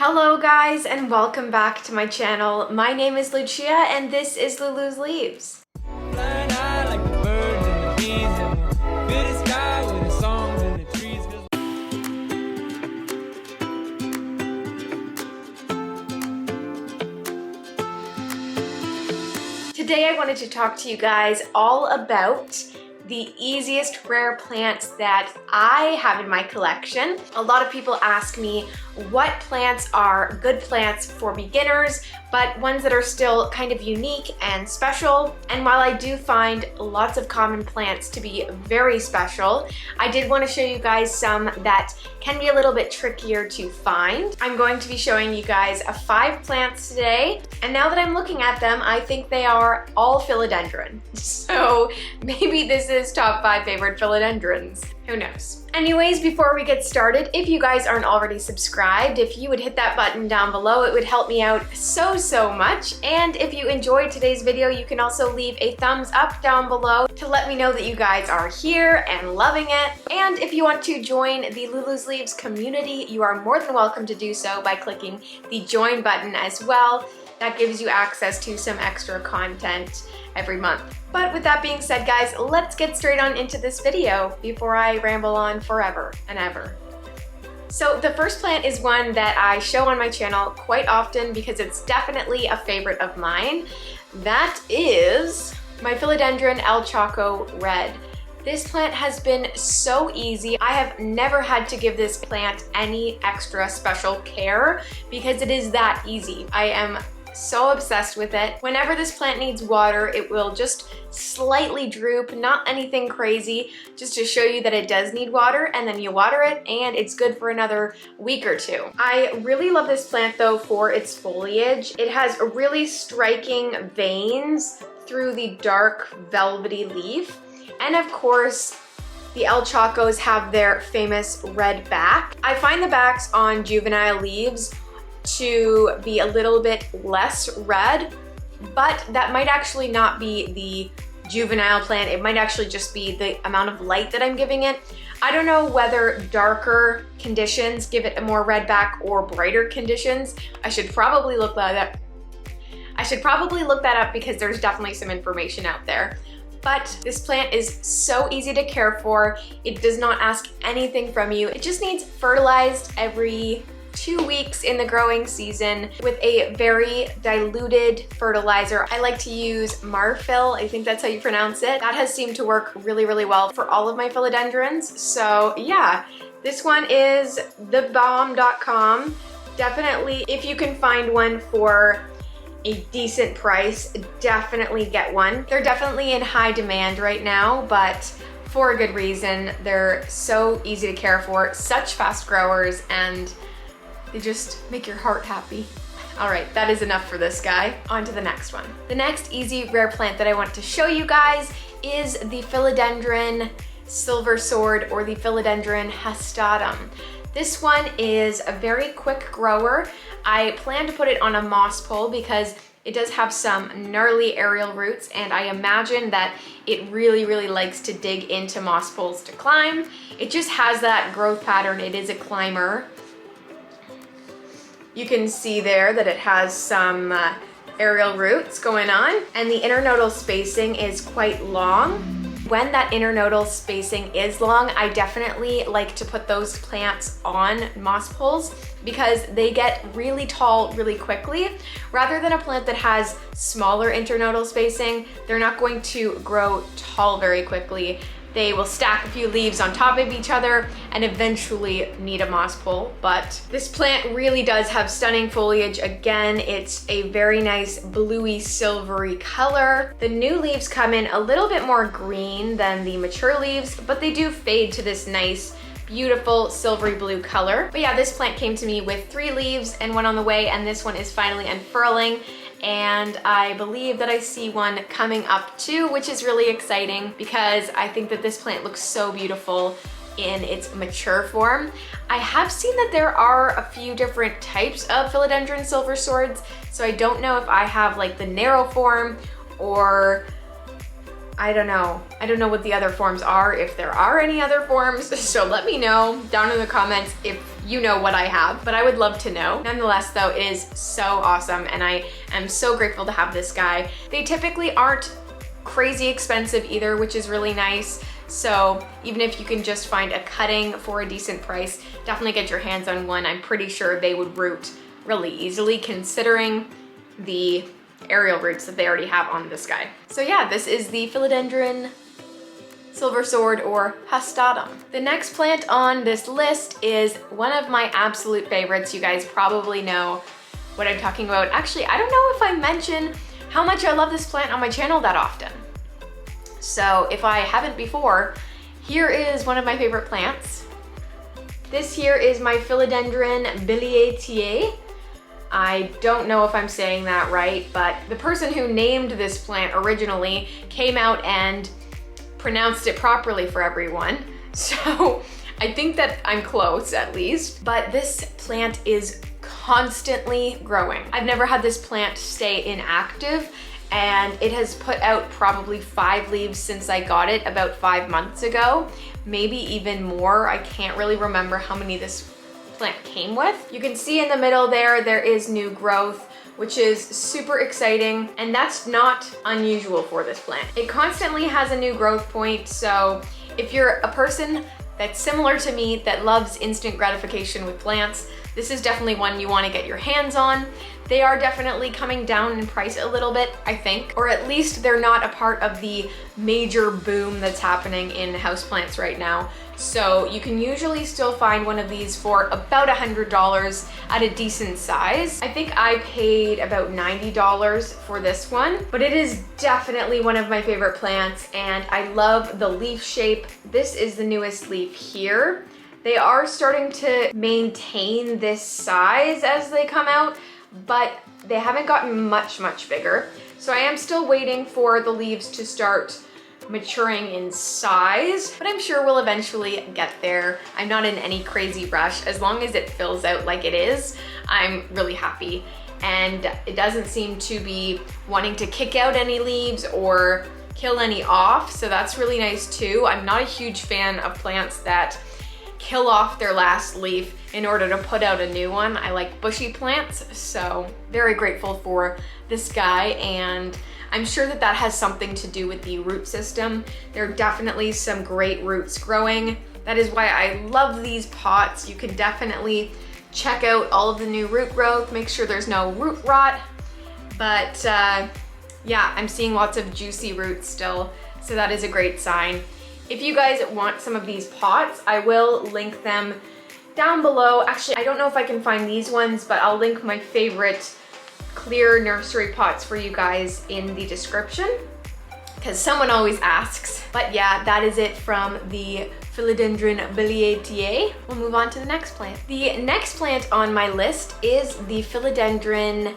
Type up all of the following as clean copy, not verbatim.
Hello guys and welcome back to my channel. My name is Lucia and this is Lulu's Leaves. Today I wanted to talk to you guys all about the easiest rare plants that I have in my collection. A lot of people ask me what plants are good plants for beginners, but ones that are still kind of unique and special. And while I do find lots of common plants to be very special, I did want to show you guys some that can be a little bit trickier to find. I'm going to be showing you guys 5 plants today, and now that I'm looking at them, I think they are all philodendron. So maybe this is top 5 favorite philodendrons. Who knows? Anyways, before we get started, if you guys aren't already subscribed, if you would hit that button down below, it would help me out so much. And if you enjoyed today's video, you can also leave a thumbs up down below to let me know that you guys are here and loving it. And if you want to join the Lulu's Leaves community, you are more than welcome to do so by clicking the join button as well. That gives you access to some extra content every month. But with that being said, guys, let's get straight on into this video before I ramble on forever and ever. So the first plant is one that I show on my channel quite often because it's definitely a favorite of mine. That is my Philodendron El Choco Red. This plant has been so easy. I have never had to give this plant any extra special care because it is that easy. I am so obsessed with it. Whenever this plant needs water, it will just slightly droop, not anything crazy, just to show you that it does need water, and then you water it and it's good for another week or two. I really love this plant though for its foliage. It has really striking veins through the dark velvety leaf, and of course the El Chocos have their famous red back. I find the backs on juvenile leaves to be a little bit less red, but that might actually not be the juvenile plant. It might actually just be the amount of light that I'm giving it. I don't know whether darker conditions give it a more red back or brighter conditions. I should probably look that up. Because there's definitely some information out there. But this plant is so easy to care for. It does not ask anything from you. It just needs fertilized every 2 weeks in the growing season with a very diluted fertilizer. I like to use Marfil, I think that's how you pronounce it. That has seemed to work really well for all of my philodendrons. So yeah, this one is thebomb.com. Definitely, if you can find one for a decent price, definitely get one. They're definitely in high demand right now, but for a good reason. They're so easy to care for, such fast growers, and they just make your heart happy. All right, that is enough for this guy. On to the next one. The next easy rare plant that I want to show you guys is the Philodendron Silver Sword, or the Philodendron Hastatum. This one is a very quick grower. I plan to put it on a moss pole because it does have some gnarly aerial roots, and I imagine that it really likes to dig into moss poles to climb. It just has that growth pattern. It is a climber. You can see there that it has some aerial roots going on, and the internodal spacing is quite long. When that internodal spacing is long, I definitely like to put those plants on moss poles because they get really tall really quickly. Rather than a plant that has smaller internodal spacing, they're not going to grow tall very quickly. They will stack a few leaves on top of each other and eventually need a moss pole. But this plant really does have stunning foliage. Again, it's a very nice bluey silvery color. The new leaves come in a little bit more green than the mature leaves, but they do fade to this nice, beautiful silvery blue color. But yeah, this plant came to me with 3 leaves and one on the way, and this one is finally unfurling. And I believe that I see one coming up too, which is really exciting because I think that this plant looks so beautiful in its mature form. I have seen that there are a few different types of Philodendron Silver Swords, so I don't know if I have like the narrow form or I don't know. I don't know what the other forms are, if there are any other forms. So let me know down in the comments if you know what I have, but I would love to know. Nonetheless though, it is so awesome and I am so grateful to have this guy. They typically aren't crazy expensive either, which is really nice. So even if you can just find a cutting for a decent price, definitely get your hands on one. I'm pretty sure they would root really easily considering the aerial roots that they already have on this guy. So yeah, this is the Philodendron Silver Sword or Hastatum. The next plant on this list is one of my absolute favorites. You guys probably know what I'm talking about. Actually, I don't know if I mention how much I love this plant on my channel that often. So if I haven't before, here is one of my favorite plants. This here is my Philodendron Billietiae. I don't know if I'm saying that right, but the person who named this plant originally came out and pronounced it properly for everyone. So I think that I'm close at least, but this plant is constantly growing. I've never had this plant stay inactive, and it has put out probably 5 leaves since I got it about 5 months ago, maybe even more. I can't really remember how many this plant came with. You can see in the middle there is new growth, which is super exciting, and that's not unusual for this plant. It constantly has a new growth point, so if you're a person that's similar to me that loves instant gratification with plants, this is definitely one you want to get your hands on. They are definitely coming down in price a little bit, I think, or at least they're not a part of the major boom that's happening in houseplants right now. So you can usually still find one of these for about $100 at a decent size. I think I paid about $90 for this one, but it is definitely one of my favorite plants, and I love the leaf shape. This is the newest leaf here. They are starting to maintain this size as they come out, but they haven't gotten much bigger. So I am still waiting for the leaves to start maturing in size, but I'm sure we'll eventually get there. I'm not in any crazy rush. As long as it fills out like it is, I'm really happy. And it doesn't seem to be wanting to kick out any leaves or kill any off, so that's really nice too. I'm not a huge fan of plants that kill off their last leaf in order to put out a new one. I like bushy plants, so very grateful for this guy, and I'm sure that that has something to do with the root system. There are definitely some great roots growing. That is why I love these pots. You can definitely check out all of the new root growth, make sure there's no root rot, but yeah, I'm seeing lots of juicy roots still, so that is a great sign. If you guys want some of these pots, I will link them down below. Actually, I don't know if I can find these ones, but I'll link my favorite clear nursery pots for you guys in the description, because someone always asks. But yeah, that is it from the Philodendron Billietiae. We'll move on to the next plant. The next plant on my list is the Philodendron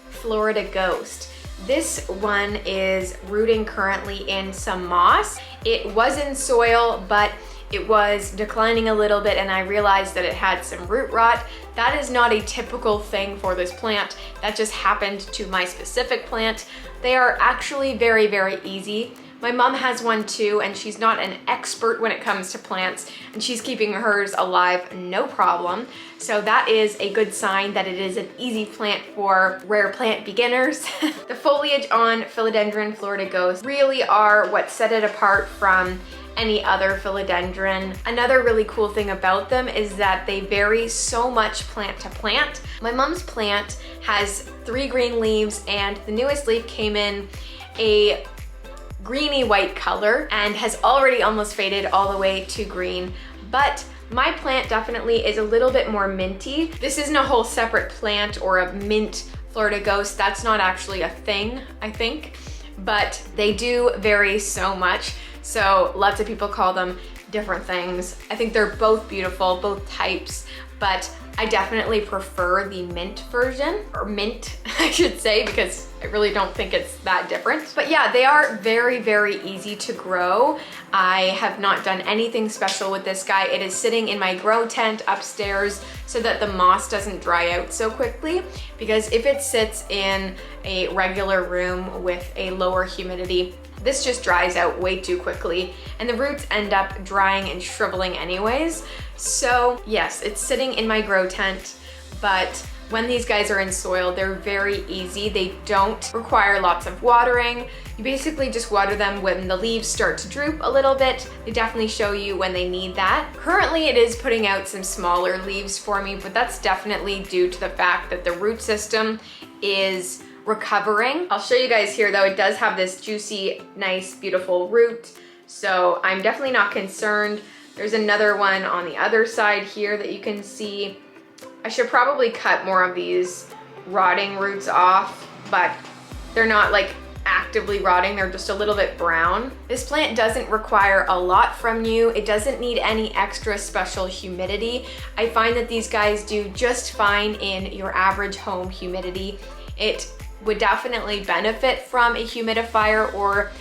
Florida Ghost. This one is rooting currently in some moss. It was in soil, but it was declining a little bit, and I realized that it had some root rot. That is not a typical thing for this plant. That just happened to my specific plant. They are actually very easy. My mom has one too, and she's not an expert when it comes to plants, and she's keeping hers alive no problem. So that is a good sign that it is an easy plant for rare plant beginners. The foliage on Philodendron Florida Ghost really are what set it apart from any other philodendron. Another really cool thing about them is that they vary so much plant to plant. My mom's plant has 3 green leaves, and the newest leaf came in a greeny white color and has already almost faded all the way to green. But my plant definitely is a little bit more minty. This isn't a whole separate plant or a mint Florida Ghost. That's not actually a thing, I think, but they do vary so much. So lots of people call them different things. I think they're both beautiful, both types, but I definitely prefer the mint version, or mint, I should say, because I really don't think it's that different. But yeah, they are very easy to grow. I have not done anything special with this guy. It is sitting in my grow tent upstairs so that the moss doesn't dry out so quickly, because if it sits in a regular room with a lower humidity, this just dries out way too quickly and the roots end up drying and shriveling anyways. So yes, it's sitting in my grow tent, but when these guys are in soil, they're very easy. They don't require lots of watering. You basically just water them when the leaves start to droop a little bit. They definitely show you when they need that. Currently, it is putting out some smaller leaves for me, but that's definitely due to the fact that the root system is recovering. I'll show you guys here though, it does have this juicy, nice, beautiful root. So I'm definitely not concerned. There's another one on the other side here that you can see. I should probably cut more of these rotting roots off, but they're not like actively rotting, they're just a little bit brown. This plant doesn't require a lot from you. It doesn't need any extra special humidity. I find that these guys do just fine in your average home humidity. It would definitely benefit from a humidifier or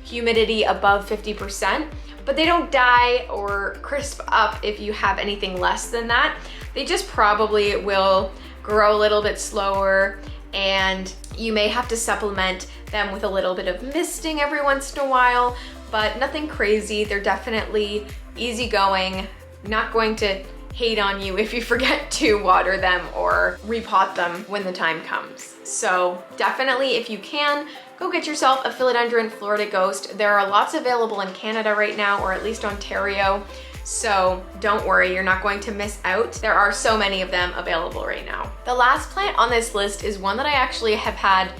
humidity above 50%, but they don't die or crisp up if you have anything less than that. They just probably will grow a little bit slower, and you may have to supplement them with a little bit of misting every once in a while, but nothing crazy. They're definitely easygoing, not going to hate on you if you forget to water them or repot them when the time comes. So definitely, if you can, go get yourself a Philodendron Florida Ghost. There are lots available in Canada right now, or at least Ontario. So don't worry, you're not going to miss out. There are so many of them available right now. The last plant on this list is one that I actually have had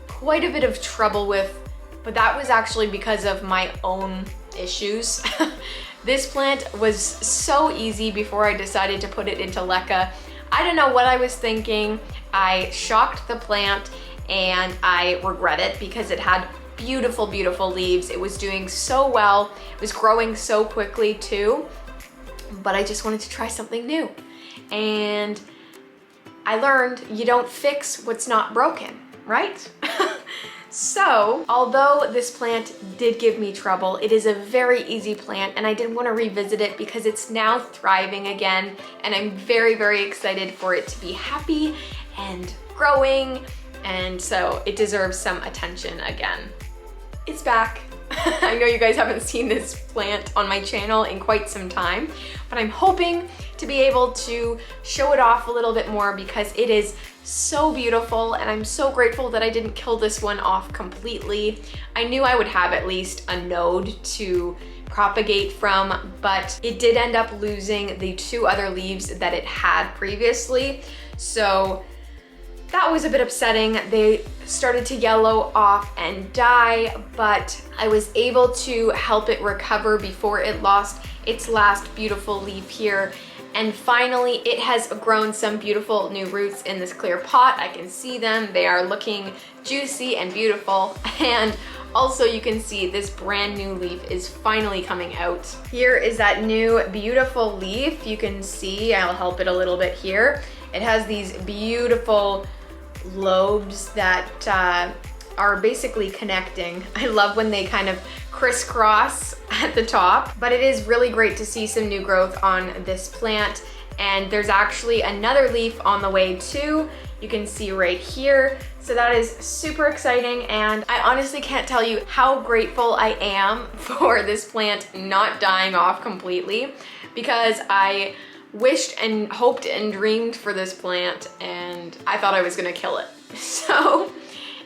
quite a bit of trouble with, but that was actually because of my own issues. This plant was so easy before I decided to put it into leca. I don't know what I was thinking. I shocked the plant and I regret it because it had beautiful, beautiful leaves. It was doing so well. It was growing so quickly too, but I just wanted to try something new. And I learned you don't fix what's not broken, right? So, although this plant did give me trouble, it is a very easy plant and I didn't want to revisit it because it's now thriving again and I'm very, very excited for it to be happy and growing, and so it deserves some attention again. It's back. I know you guys haven't seen this plant on my channel in quite some time, but I'm hoping to be able to show it off a little bit more because it is so beautiful and I'm so grateful that I didn't kill this one off completely. I knew I would have at least a node to propagate from, but it did end up losing the 2 other leaves that it had previously. So that was a bit upsetting. They started to yellow off and die, but I was able to help it recover before it lost its last beautiful leaf here. And finally, it has grown some beautiful new roots in this clear pot. I can see them. They are looking juicy and beautiful. And also you can see this brand new leaf is finally coming out. Here is that new beautiful leaf. You can see, I'll help it a little bit here. It has these beautiful lobes that are basically connecting. I love when they kind of crisscross at the top, but it is really great to see some new growth on this plant. And there's actually another leaf on the way too. You can see right here. So that is super exciting, and I honestly can't tell you how grateful I am for this plant not dying off completely, because I wished and hoped and dreamed for this plant and I thought I was gonna kill it. So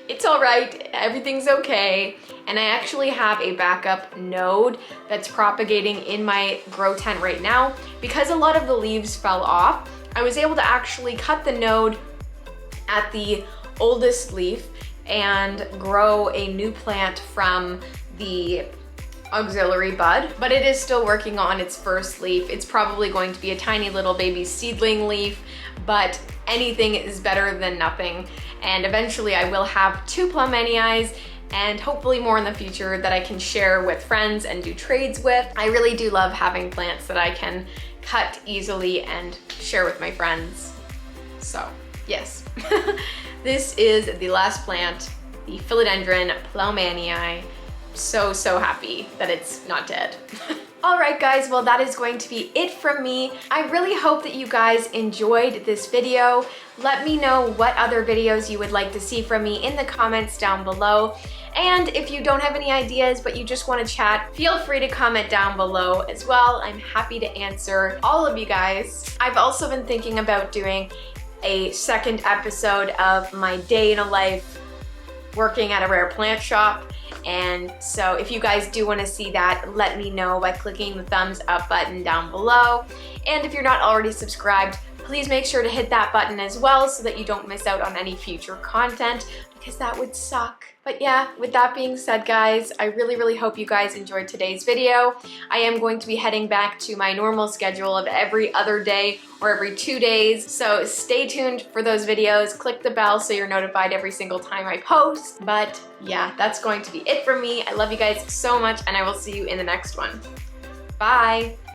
it's all right, everything's okay. And I actually have a backup node that's propagating in my grow tent right now. Because a lot of the leaves fell off, I was able to actually cut the node at the oldest leaf and grow a new plant from the auxiliary bud, but it is still working on its first leaf. It's probably going to be a tiny little baby seedling leaf, but anything is better than nothing. And eventually I will have 2 Plowmanii and hopefully more in the future that I can share with friends and do trades with. I really do love having plants that I can cut easily and share with my friends. So yes, this is the last plant, the Philodendron Plowmanii. So happy that it's not dead. Alright guys, well that is going to be it from me. I really hope that you guys enjoyed this video. Let me know what other videos you would like to see from me in the comments down below. And if you don't have any ideas but you just want to chat, feel free to comment down below as well. I'm happy to answer all of you guys. I've also been thinking about doing a second episode of my day in a life working at a rare plant shop. And so if you guys do want to see that, let me know by clicking the thumbs up button down below. And if you're not already subscribed, please make sure to hit that button as well so that you don't miss out on any future content, because that would suck. But yeah, with that being said guys, I really hope you guys enjoyed today's video. I am going to be heading back to my normal schedule of every other day or every 2 days. So stay tuned for those videos. Click the bell so you're notified every single time I post. But yeah, that's going to be it from me. I love you guys so much and I will see you in the next one. Bye.